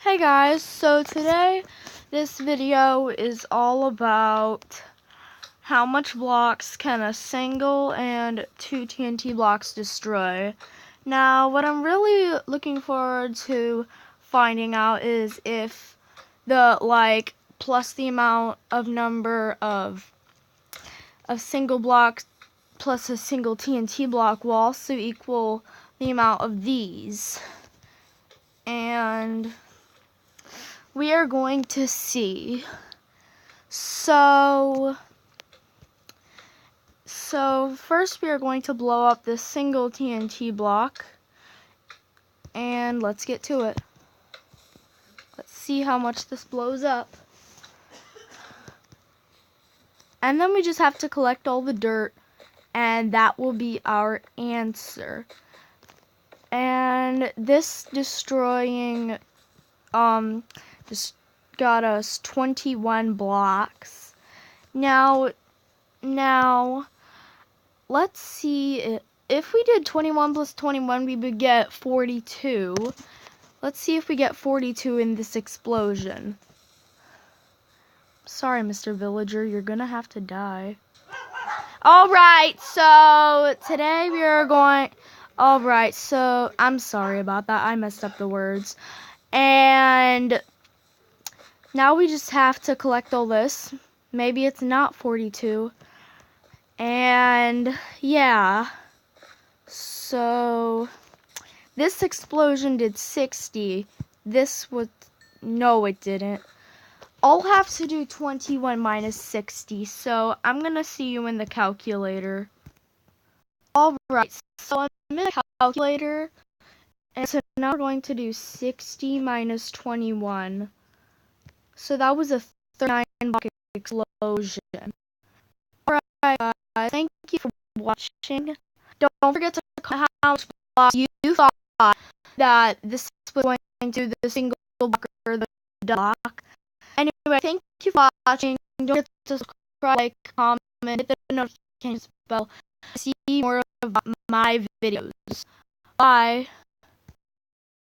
Hey guys, so today this video is all about how much blocks can a single and two TNT blocks destroy. Now what I'm really looking forward to finding out is if the plus the amount of number of single blocks plus a single TNT block will also equal the amount of these. And we are going to see. So first we are going to blow up this single TNT block, and let's get to it. Let's see how much this blows up. And then we just have to collect all the dirt, and that will be our answer. And this destroying just got us 21 blocks. Now let's see, if we did 21 plus 21 we would get 42. Let's see if we get 42 in this explosion. Sorry, Mr. Villager, you're gonna have to die. Alright, so today we are going... Alright, so I'm sorry about that. I messed up the words. And now we just have to collect all this. Maybe it's not 42. And yeah. So this explosion did 60. This was... No, it didn't. I'll have to do 21 minus 60. So I'm going to see you in the calculator. Alright, so I'm in the calculator. And so now we're going to do 60 minus 21. So that was a 39 block explosion. Alright guys, thank you for watching. Don't forget to comment how much blocks you thought that this was going to do, the single block or the block. Anyway, thank you for watching. Don't forget to subscribe, like, comment, hit the notification bell to see more of my videos. Bye.